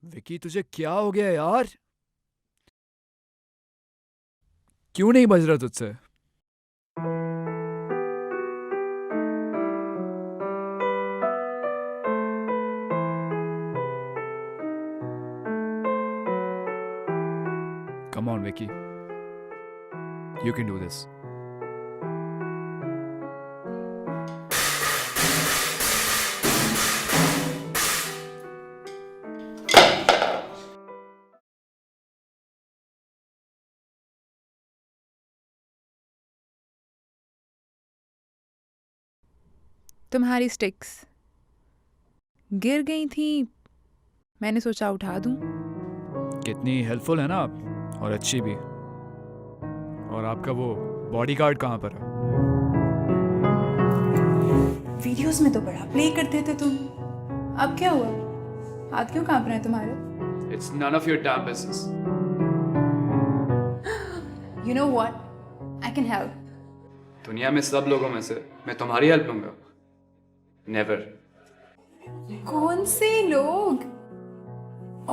विकी तुझे क्या हो गया यार? क्यों नहीं बज रहा तुझसे? Come on, Vicky. You can do this. तुम्हारी स्टिक्स गिर गई थी, मैंने सोचा उठा दूं। कितनी हेल्पफुल है ना आप, और अच्छी भी। और आपका वो बॉडीगार्ड कहाँ पर है? वीडियोस में तो बड़ा प्ले करते थे तुम, अब क्या हुआ? हाथ क्यों कांप रहे हैं तुम्हारे? It's none of your damn business. You know what? I can help. दुनिया में सब लोगों में से मैं तुम्हारी हेल्प लूंगा? नेवर। कौन से लोग?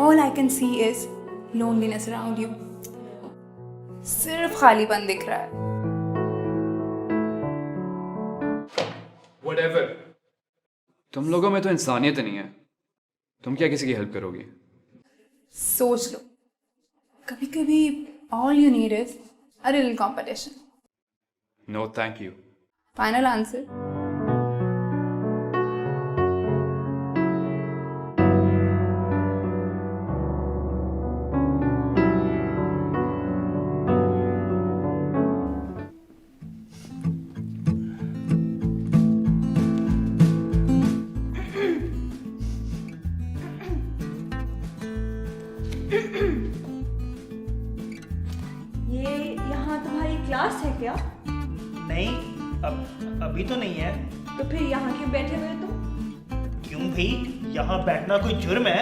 All I can see is loneliness around you. सिर्फ खालीपन दिख रहा है। Whatever. तुम लोगों में तो इंसानियत नहीं है। तुम क्या किसी की हेल्प करोगी? सोच लो, कभी कभी all you need is a little competition. No, thank you. Final answer. ये यहाँ तुम्हारी क्लास है क्या? नहीं, अभी तो नहीं है। तो फिर यहाँ क्यों बैठे हुए तुम? क्यों भाई, यहाँ बैठना कोई जुर्म है?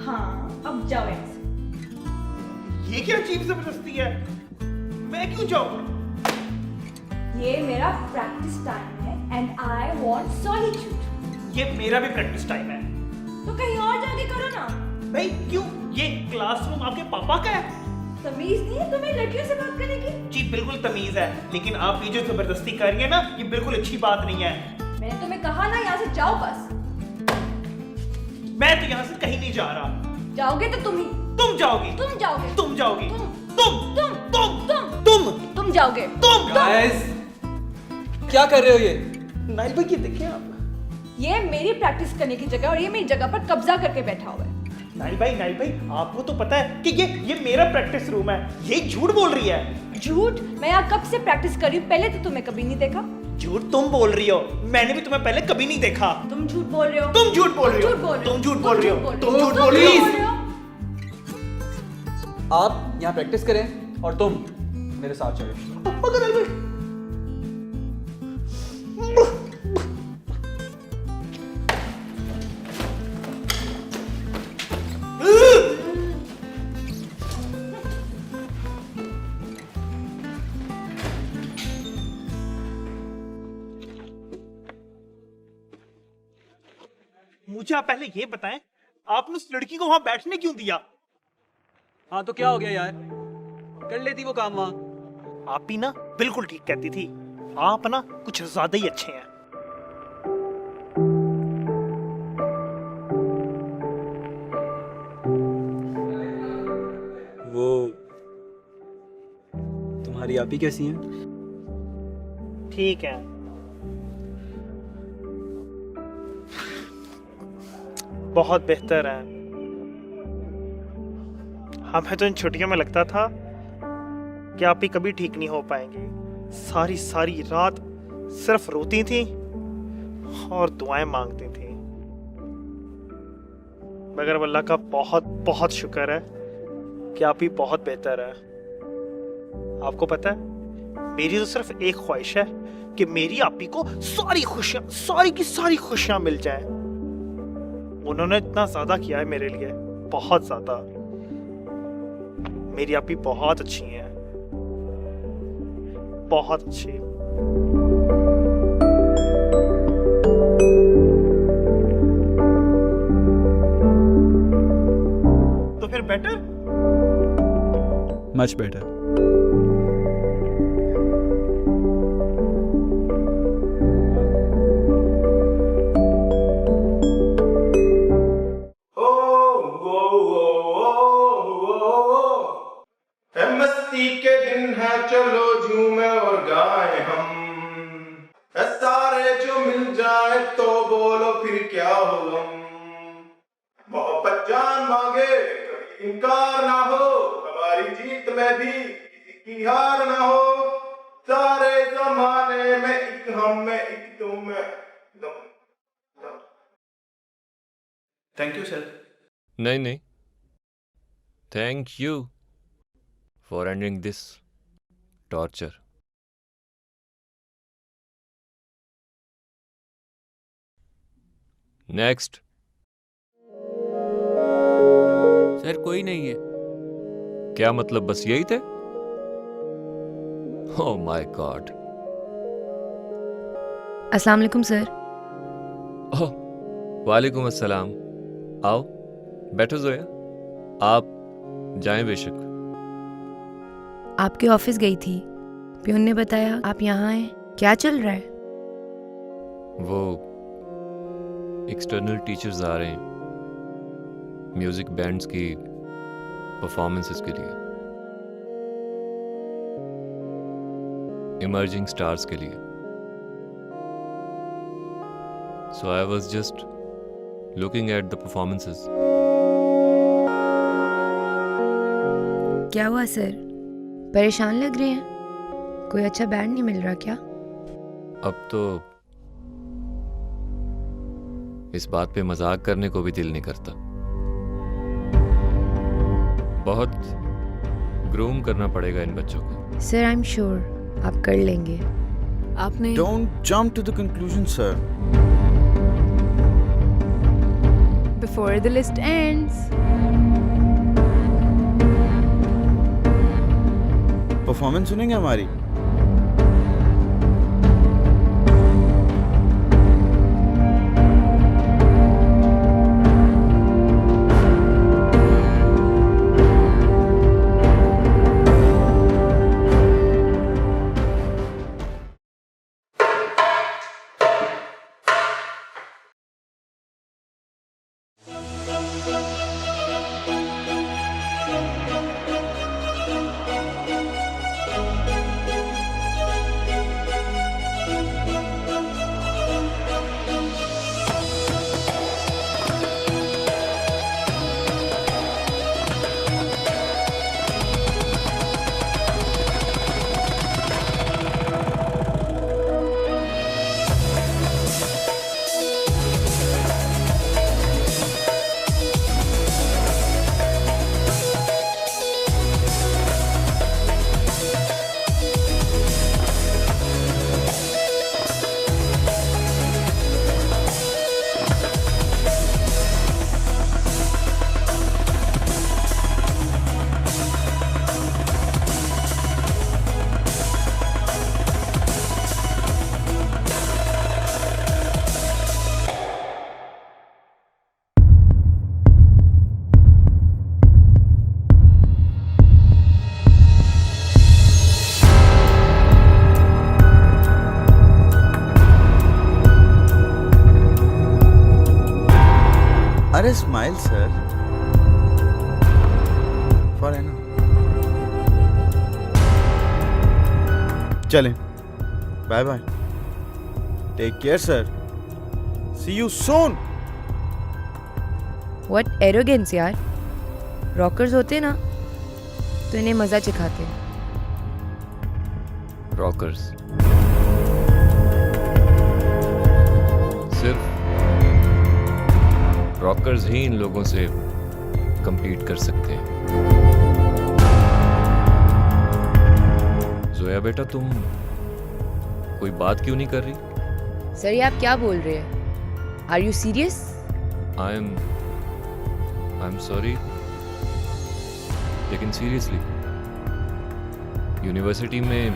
हाँ, अब जाओ यहाँ से। ये क्या अजीब जबरदस्ती है? मैं क्यों जाऊँ? ये मेरा प्रैक्टिस टाइम है एंड आई वांट सॉलिट्यूड। ये मेरा भी प्रैक्टिस टाइम है। तो कहीं और जाके करो ना। भाई क्यों? ये क्लासरूम आपके पापा का है? तमीज नहीं है तुम्हें लड़कियों से बात करने की? जी बिल्कुल तमीज है, लेकिन आप ये जो जबरदस्ती कर रही है ना, ये बिल्कुल अच्छी बात नहीं है। मैंने तुम्हें कहा ना यहाँ से जाओ बस। मैं तो यहाँ से कहीं नहीं जा रहा। जाओगे तो तुम ही। तुम जाओगी। तुम जाओगे। तुम जाओगी। तुम तुम तुम तुम तुम तुम तुम जाओगे। तुम गाइस, क्या कर रहे हो ये? नाइल भाई, ये देखिए आप। ये मेरी प्रैक्टिस करने की जगह और ये मेरी जगह पर कब्जा करके बैठा हुआ है। नाइल भाई, आपको तो पता है कि ये मेरा प्रैक्टिस रूम है। ये झूठ बोल रही है। झूठ? मैं यहाँ कब से प्रैक्टिस कर रही हूँ, पहले तो तुम्हें कभी नहीं देखा। झूठ तुम बोल रही हो, मैंने भी तुम्हें पहले कभी नहीं देखा। तुम झूठ बोल रहे हो। तुम झूठ बोल रही हो। तुम झूठ बोल रही हो। तुम झूठ बोल रही हो। आप यहाँ प्रैक्टिस करें और तुम मेरे साथ चलो। मगर नाइल भाई, मुझे आप पहले ये बताएं, आपने उस लड़की को वहां बैठने क्यों दिया? हाँ तो क्या हो गया यार, कर लेती वो काम वहाँ। आप भी ना बिल्कुल ठीक कहती थी। आप ना कुछ ज्यादा ही अच्छे हैं। वो तुम्हारी आप ही कैसी हैं? ठीक है, बहुत बेहतर है। हमें तो इन छुट्टियों में लगता था कि आप ही कभी ठीक नहीं हो पाएंगे। सारी सारी रात सिर्फ रोती थी और दुआएं मांगती थी। मगर अल्लाह का बहुत बहुत शुक्र है कि आप ही बहुत बेहतर है। आपको पता है, मेरी तो सिर्फ एक ख्वाहिश है कि मेरी आपी को सारी खुशियां, सारी की सारी खुशियां मिल जाएं। उन्होंने इतना ज्यादा किया है मेरे लिए, बहुत ज्यादा। मेरी आपी बहुत अच्छी है, बहुत अच्छी। feel better? Much better. मस्ती के दिन है, चलो झूमे और गाए हम। सारे जो मिल जाए तो बोलो फिर क्या हो हम। मोहब्बत जान मांगे कभी इनकार ना हो, हमारी जीत में भी किसी की हार ना हो। सारे जमाने में एक हम में एक तुम में। Thank you sir. नहीं नहीं, thank you for ending this torture. Next. Sir कोई नहीं है। क्या मतलब, बस यही थे? Oh my God. अस्सलाम वालेकुम सर। ओह वालेकुम अस्सलाम। आओ बैठो जोया, आप जाएं बेशक। आपके ऑफिस गई थी, पियून ने बताया आप यहाँ हैं। क्या चल रहा है? वो एक्सटर्नल टीचर्स आ रहे हैं म्यूजिक बैंड्स की परफॉर्मेंसेस के लिए, इमर्जिंग स्टार्स के लिए। So I was just looking at the performances. क्या हुआ सर, परेशान लग रहे हैं? कोई अच्छा बैंड नहीं मिल रहा क्या? अब तो इस बात पे मजाक करने को भी दिल नहीं करता। बहुत ग्रूम करना पड़ेगा इन बच्चों को। सर आई एम श्योर आप कर लेंगे। आपने Don't jump to the conclusion, sir. Before the list ends. Performance सुनेंगे हमारी? अरे स्माइल सर, फॉर है ना। चलें, bye bye, take care sir, see you soon. What arrogance यार, रॉकर्स होते ना तो इन्हें मजा चिखाते। रॉकर्स सिर्फ रॉकर्स ही इन लोगों से compete कर सकते हैं। जोया बेटा, तुम कोई बात क्यों नहीं कर रही? सर ये आप क्या बोल रहे हैं? Are you serious? I am sorry, लेकिन सीरियसली यूनिवर्सिटी में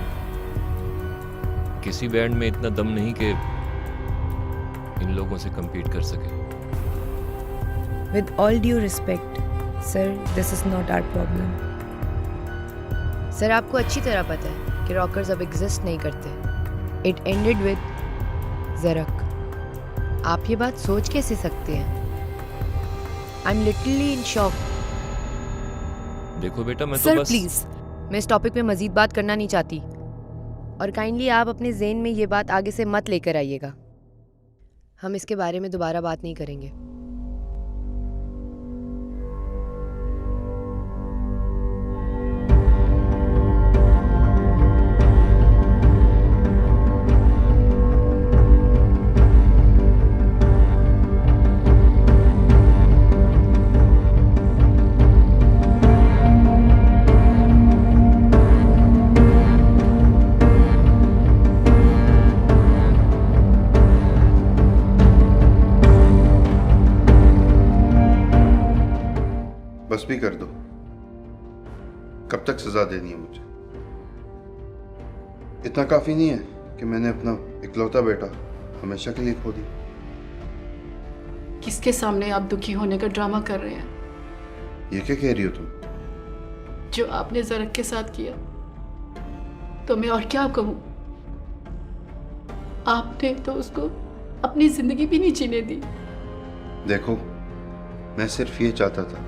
किसी बैंड में इतना दम नहीं कि इन लोगों से compete कर सके। With all due respect, sir this is not our problem. Sir आपको अच्छी तरह पता है कि रॉकर्स अब एग्जिस्ट नहीं करते। It ended with Zarak. आप ये बात सोच कैसे सकते हैं? I am literally in shock. देखो बेटा, मैं तो सर बस प्लीज, मैं इस टॉपिक पे मजीद बात करना नहीं चाहती, और काइंडली आप अपने ज़हन में ये बात आगे से मत लेकर आइएगा। हम इसके बारे में दोबारा बात नहीं करेंगे। बस भी कर दो। कब तक सजा देनी है मुझे? इतना काफी नहीं है कि मैंने अपना इकलौता बेटा हमेशा के लिए खो दिया? किसके सामने आप दुखी होने का ड्रामा कर रहे हैं? ये क्या कह रही हो तुम? जो आपने ज़रक के साथ किया तो मैं और क्या कहूँ? आपने तो उसको अपनी जिंदगी भी नहीं जीने दी। देखो, मैं सिर्फ ये चाहता था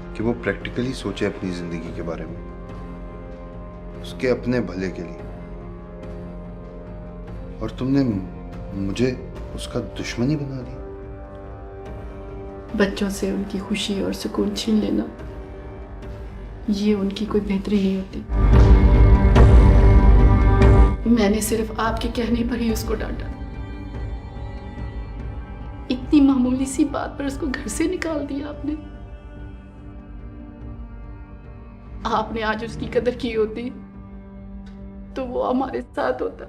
कि वो प्रैक्टिकली सोचे अपनी जिंदगी के बारे में, उसके अपने भले के लिए। और तुमने मुझे उसका दुश्मन ही बना दिया। बच्चों से उनकी खुशी और सुकून छीन लेना, ये उनकी कोई बेहतरी नहीं होती। मैंने सिर्फ आपके कहने पर ही उसको डांटा। इतनी मामूली सी बात पर उसको घर से निकाल दिया आपने। आपने आज उसकी कदर की होती तो वो हमारे साथ होता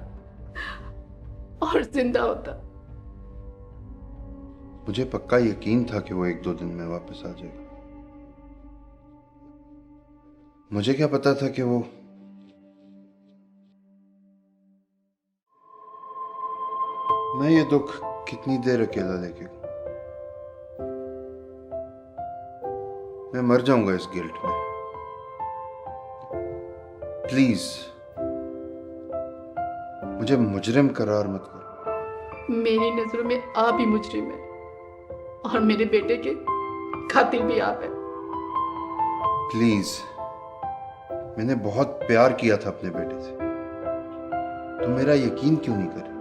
और जिंदा होता। मुझे पक्का यकीन था कि वो 1-2 दिन में वापस आ जाएगा। मुझे क्या पता था कि वो मैं ये दुख कितनी देर अकेला लेके मैं मर जाऊंगा इस गिल्ट में। प्लीज मुझे मुजरिम करार मत करो। मेरी नजरों में आप ही मुजरिम है और मेरे बेटे के कातिल भी आप है। प्लीज, मैंने बहुत प्यार किया था अपने बेटे से, तुम मेरा यकीन क्यों नहीं कर रहे?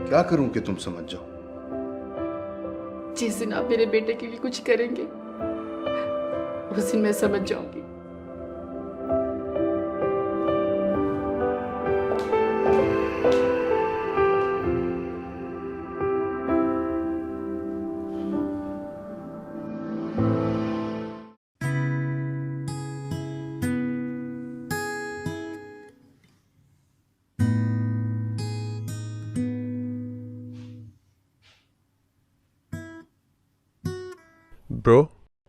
क्या करूं कि तुम समझ जाओ? जिस दिन आप मेरे बेटे के लिए कुछ करेंगे उस दिन मैं समझ जाऊंगी। Bro,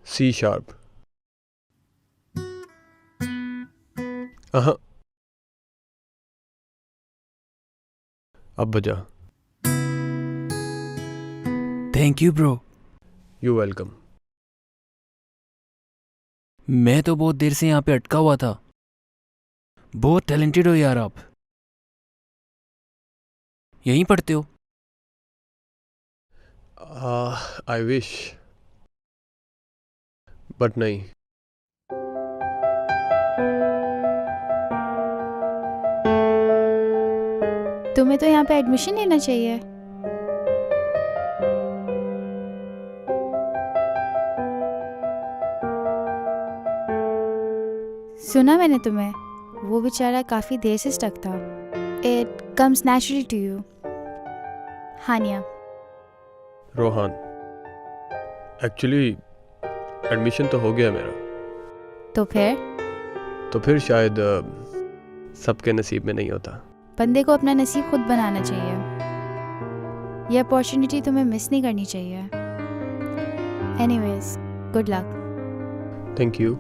C sharp. अब बजा। Thank you bro. You welcome. मैं तो बहुत देर से यहाँ पे अटका हुआ था। बहुत टैलेंटेड हो यार आप। यहीं पढ़ते हो? आई विश, बट नहीं। तुम्हें तो यहाँ पे एडमिशन लेना चाहिए। सुना मैंने तुम्हें, वो बेचारा काफी देर से स्टक था। It comes naturally to you. Haniya. Rohan, actually admission तो हो गया मेरा। तो फिर शायद सबके नसीब में नहीं होता। बंदे को अपना नसीब खुद बनाना चाहिए। ये अपॉर्चुनिटी तुम्हें मिस नहीं करनी चाहिए। Anyways, good luck. Thank you.